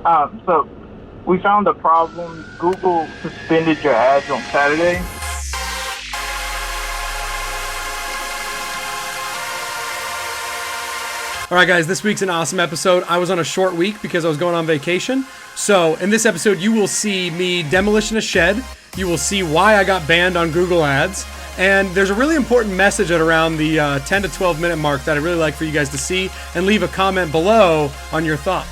So we found a problem. Google suspended your ads on Saturday. All right, guys, this week's an awesome episode. I was on a short week because I was going on vacation. So in this episode, you will see me demolition a shed. You will see why I got banned on Google Ads. And there's a really important message at around the 10 to 12 minute mark that I'd really like for you guys to see, and leave a comment below on your thought.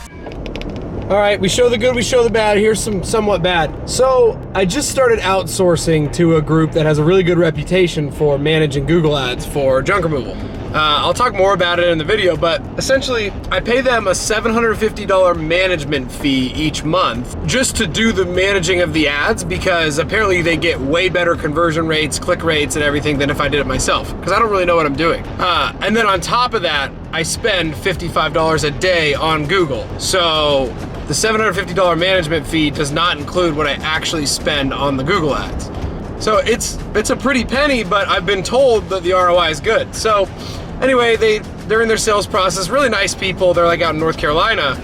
All right, we show the good, we show the bad. Here's some somewhat bad. So I just started outsourcing to a group that has a really good reputation for managing Google Ads for junk removal. I'll talk more about it in the video, but essentially I pay them a $750 management fee each month just to do the managing of the ads, because apparently they get way better conversion rates, click rates, and everything than if I did it myself, because I don't really know what I'm doing. And then on top of that, I spend $55 a day on Google. So the $750 management fee does not include what I actually spend on the Google Ads. So it's a pretty penny, but I've been told that the ROI is good. So anyway, they're in their sales process, really nice people. They're like out in North Carolina,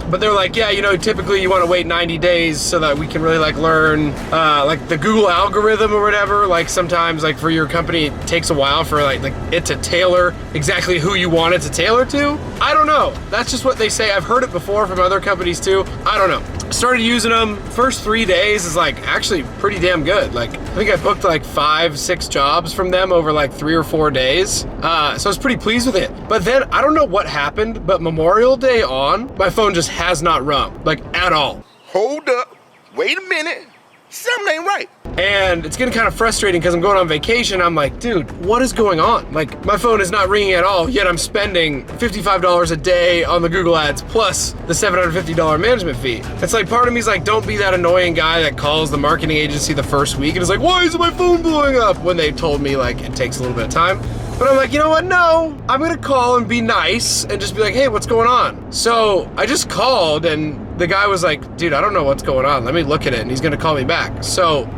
but they're like, yeah, you know, typically you want to wait 90 days so that we can really like learn like the Google algorithm or whatever. Like sometimes like for your company, it takes a while for like it to tailor exactly who you want it to tailor to. I don't know. That's just what they say. I've heard it before from other companies too. I don't know. Started using them. First 3 days is like actually pretty damn good. Like I think I booked like 5-6 jobs from them over like 3 or 4 days. So I was pretty pleased with it. But then I don't know what happened, but Memorial Day on, my phone just has not rung, like at all. Hold up, wait a minute, something ain't right. And it's getting kind of frustrating because I'm going on vacation. I'm like, dude, what is going on? Like my phone is not ringing at all, yet I'm spending $55 a day on the Google Ads plus the $750 management fee. It's like part of me is like, don't be that annoying guy that calls the marketing agency the first week and is like, why is my phone blowing up? When they told me like it takes a little bit of time. But I'm like, you know what? No, I'm gonna call and be nice and just be like, hey, what's going on? So I just called and the guy was like, dude, I don't know what's going on. Let me look at it, and he's gonna call me back. So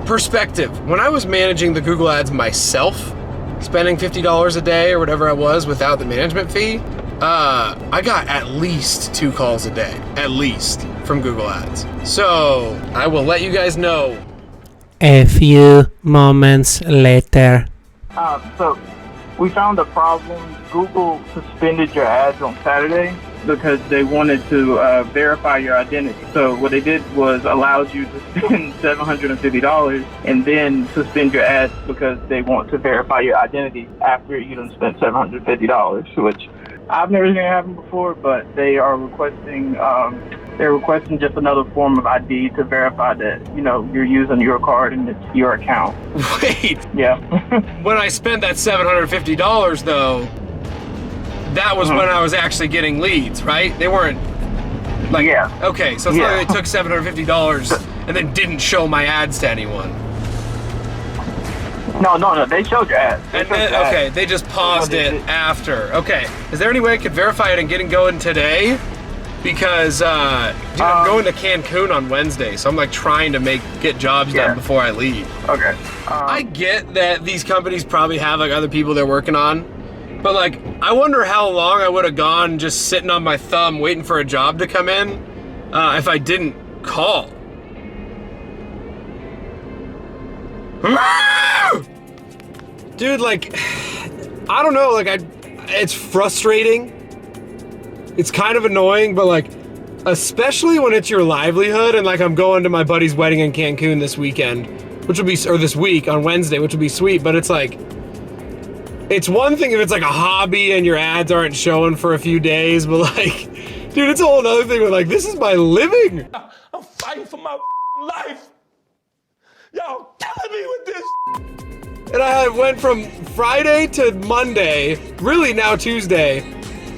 perspective, when I was managing the Google Ads myself, spending $50 a day or whatever I was without the management fee, I got at least 2 calls a day, at least, from Google Ads. So I will let you guys know. A few moments later. So we found a problem. Google suspended your ads on Saturday because they wanted to verify your identity. So what they did was allowed you to spend $750 and then suspend your ads because they want to verify your identity after you done spent $750, which I've never seen it happen before, but they are requesting they're requesting just another form of ID to verify that, you know, you're using your card and it's your account. Wait. Yeah. When I spent that $750 though, that was when I was actually getting leads, right? They weren't like, yeah. Okay, so it's not like they took $750 and then didn't show my ads to anyone. No, they showed your ads. Okay, they just paused it after. Okay, is there any way I could verify it and get it going today? Because dude, I'm going to Cancun on Wednesday, so I'm like trying to get jobs done before I leave. Okay. I get that these companies probably have like other people they're working on, but like I wonder how long I would have gone just sitting on my thumb waiting for a job to come in if I didn't call. Dude, like I don't know, like it's frustrating. It's kind of annoying, but like, especially when it's your livelihood, and like I'm going to my buddy's wedding in Cancun this weekend, which will be, or this week on Wednesday, which will be sweet, but it's like, it's one thing if it's like a hobby and your ads aren't showing for a few days, but like, dude, it's a whole other thing where like, this is my living. I'm fighting for my life. Y'all killing me with this. And I went from Friday to Monday, really now Tuesday,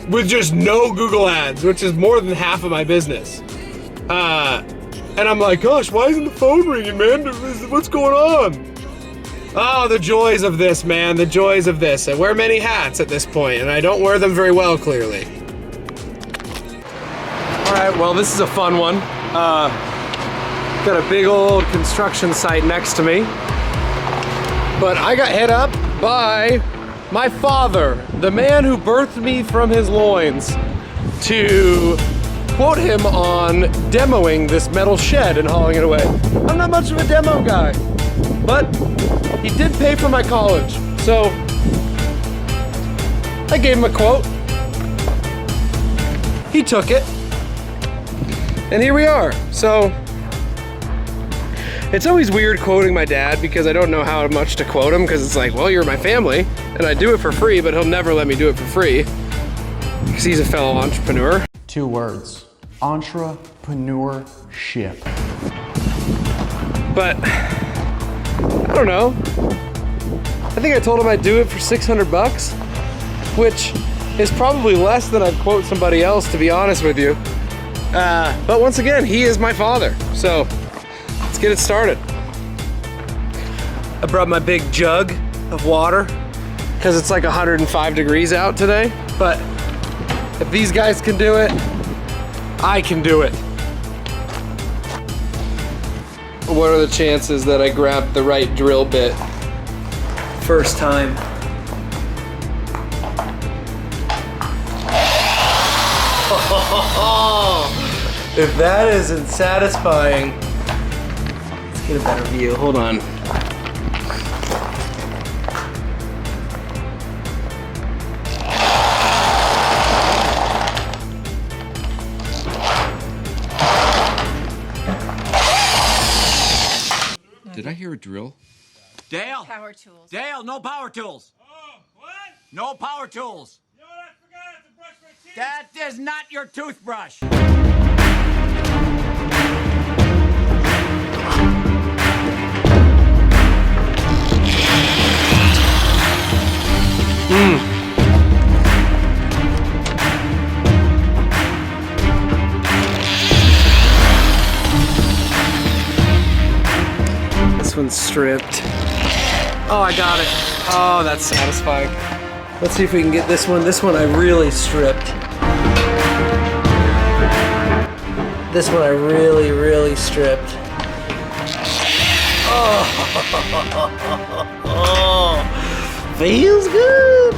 with just no Google ads, which is more than half of my business. And I'm like, gosh, why isn't the phone ringing, man? What's going on? Oh, the joys of this, man, the joys of this. I wear many hats at this point, and I don't wear them very well, clearly. All right, well, this is a fun one. Got a big old construction site next to me. But I got hit up by my father, the man who birthed me from his loins, to quote him on demoing this metal shed and hauling it away. I'm not much of a demo guy, but he did pay for my college, so I gave him a quote. He took it, and here we are. So it's always weird quoting my dad because I don't know how much to quote him, because it's like, well, you're my family, and I do it for free, but he'll never let me do it for free because he's a fellow entrepreneur. 2 words, entrepreneurship. But I don't know. I think I told him I'd do it for 600 bucks, which is probably less than I'd quote somebody else, to be honest with you. But once again, he is my father, so let's get it started. I brought my big jug of water because it's like 105 degrees out today, but if these guys can do it, I can do it. What are the chances that I grabbed the right drill bit first time? If that isn't satisfying, let's get a better view. Hold on. Did I hear a drill? Dale! Power tools. Dale, no power tools! Oh, what? No power tools! You know what I forgot? I have to brush my teeth. That is not your toothbrush! This one's stripped. Oh, I got it. Oh, that's satisfying. Let's see if we can get this one. This one I really stripped. This one I really, really stripped. Oh, feels good.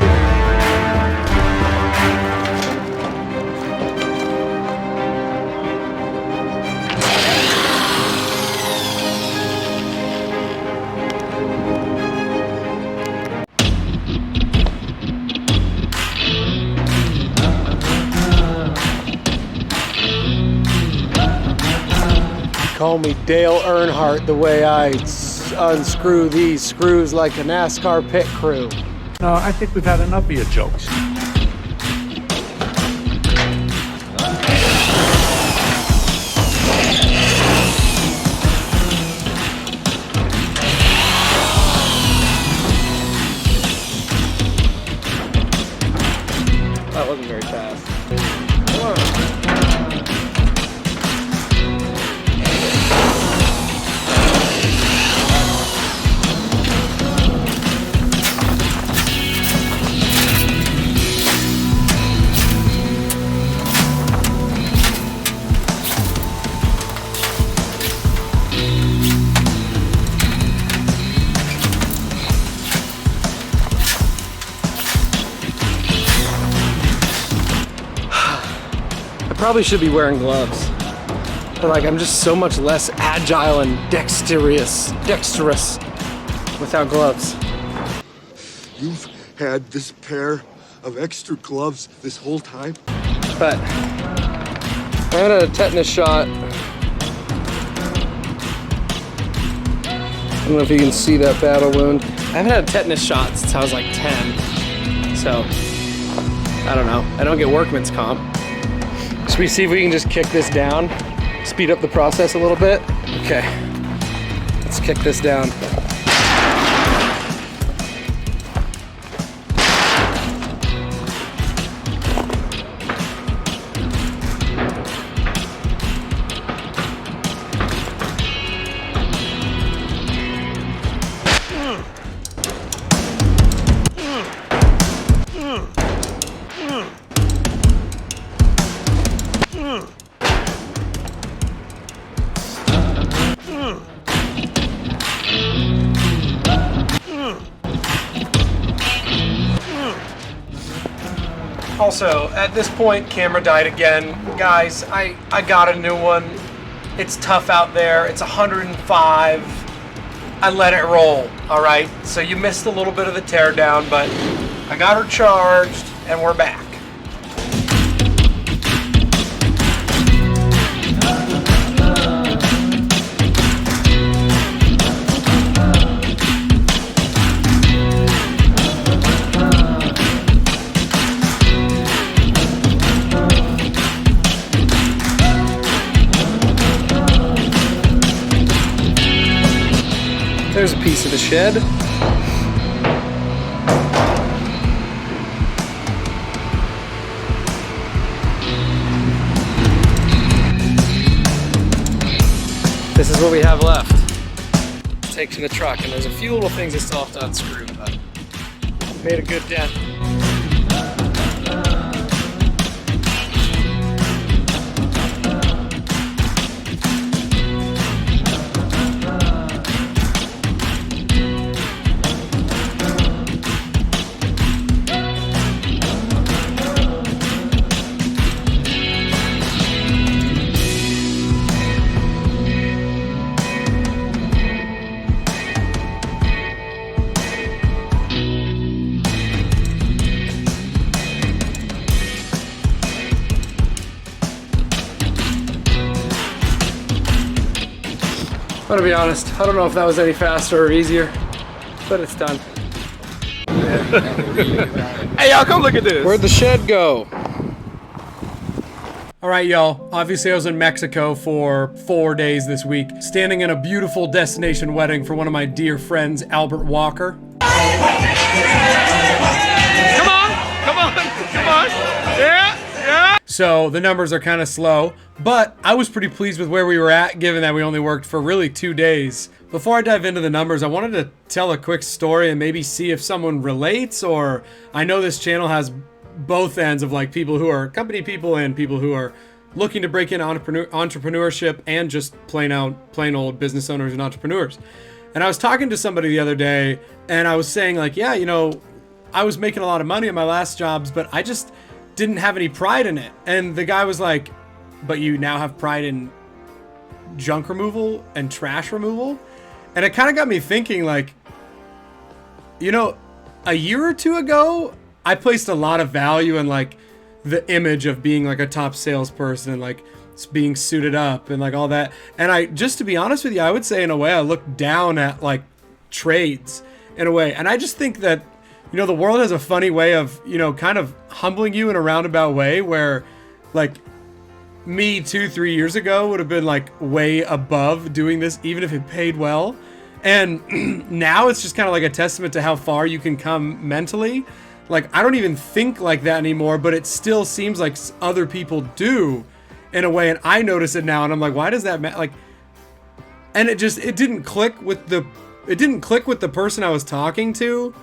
Call me Dale Earnhardt the way I unscrew these screws like a NASCAR pit crew. No, I think we've had enough of your jokes. That wasn't very fast. Probably should be wearing gloves, but like I'm just so much less agile and dexterous without gloves. You've had this pair of extra gloves this whole time? But I had a tetanus shot. I don't know if you can see that battle wound. I haven't had a tetanus shot since I was like 10, so I don't know. I don't get workman's comp. Should we see if we can just kick this down? Speed up the process a little bit? Okay, let's kick this down. Also, at this point, camera died again. Guys, I got a new one. It's tough out there. It's 105. I let it roll, all right? So you missed a little bit of the teardown, but I got her charged, and we're back. There's a piece of the shed. This is what we have left. Take to the truck, and there's a few little things I still have to unscrew, but made a good dent. I'm gonna be honest, I don't know if that was any faster or easier, but it's done. Hey, y'all, come look at this. Where'd the shed go? All right, y'all. Obviously, I was in Mexico for 4 days this week, standing in a beautiful destination wedding for one of my dear friends, Albert Walker. Come on. Yeah. So the numbers are kind of slow, but I was pretty pleased with where we were at, given that we only worked for really 2 days. Before I dive into the numbers, I wanted to tell a quick story and maybe see if someone relates, or I know this channel has both ends of like people who are company people and people who are looking to break into entrepreneurship and just plain old business owners and entrepreneurs. And I was talking to somebody the other day and I was saying like, yeah, you know, I was making a lot of money in my last jobs, but I just didn't have any pride in it. And the guy was like, but you now have pride in junk removal and trash removal? And it kind of got me thinking like, you know, a year or two ago, I placed a lot of value in like the image of being like a top salesperson and like being suited up and like all that. And I, just to be honest with you, I would say in a way I look down at like trades in a way. And I just think that, you know, the world has a funny way of, you know, kind of humbling you in a roundabout way where like me 2-3 years ago would have been like way above doing this, even if it paid well. And now it's just kind of like a testament to how far you can come mentally. Like, I don't even think like that anymore, but it still seems like other people do in a way. And I notice it now and I'm like, why does that matter? Like, and it didn't click with the person I was talking to.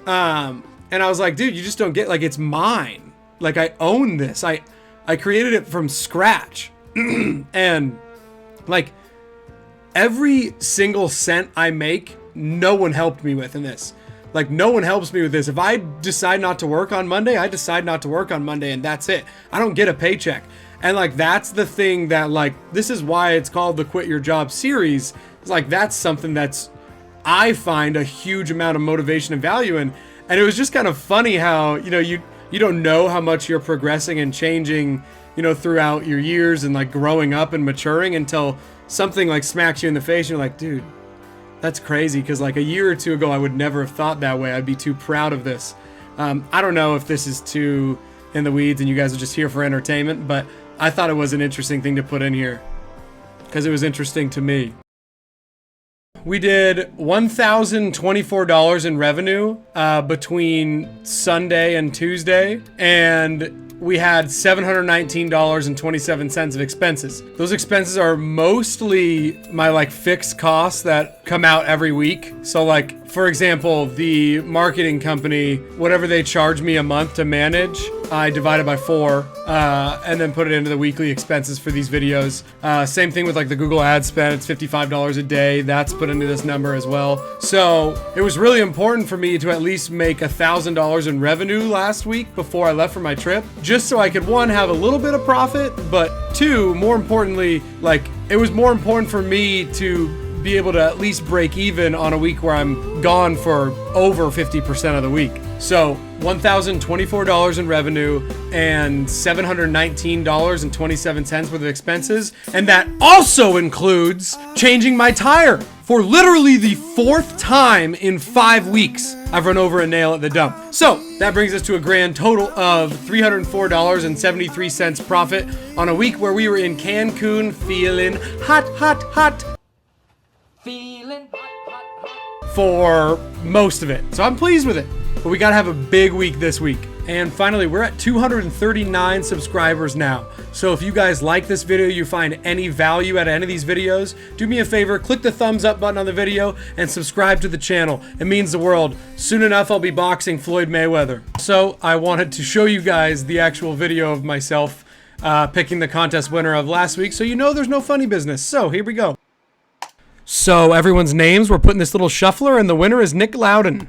And I was like, dude, you just don't get, like, it's mine. Like, I own this. I created it from scratch. And like every single cent I make, no one helped me with in this. Like, no one helps me with this. If I decide not to work on Monday, I decide not to work on Monday and that's it. I don't get a paycheck. And like, that's the thing that like, this is why it's called the Quit Your Job series. It's like, that's something that's, I find a huge amount of motivation and value in. And it was just kind of funny how, you know, you don't know how much you're progressing and changing, you know, throughout your years and like growing up and maturing until something like smacks you in the face and you're like, dude, that's crazy. Cause like a year or two ago, I would never have thought that way. I'd be too proud of this. I don't know if this is too in the weeds and you guys are just here for entertainment, but I thought it was an interesting thing to put in here because it was interesting to me. We did $1,024 in revenue between Sunday and Tuesday, and we had $719.27 of expenses. Those expenses are mostly my like fixed costs that come out every week. So like, for example, the marketing company, whatever they charge me a month to manage, I divide it by 4 and then put it into the weekly expenses for these videos. Same thing with like the Google ad spend. It's $55 a day. That's put into this number as well. So it was really important for me to at least make $1,000 in revenue last week before I left for my trip, just so I could, one, have a little bit of profit, but two, more importantly, like it was more important for me to be able to at least break even on a week where I'm gone for over 50% of the week. So $1,024 in revenue and $719.27 worth of expenses. And that also includes changing my tire. For literally the 4th time in 5 weeks, I've run over a nail at the dump. So that brings us to a grand total of $304.73 profit on a week where we were in Cancun feeling hot, hot, hot. Feeling For most of it. So I'm pleased with it. But we gotta have a big week this week. And finally, we're at 239 subscribers now. So if you guys like this video, you find any value out of any of these videos, do me a favor, click the thumbs up button on the video and subscribe to the channel. It means the world. Soon enough, I'll be boxing Floyd Mayweather. So I wanted to show you guys the actual video of myself picking the contest winner of last week, so you know there's no funny business. So here we go. So everyone's names, we're putting this little shuffler, and the winner is Nick Loudon.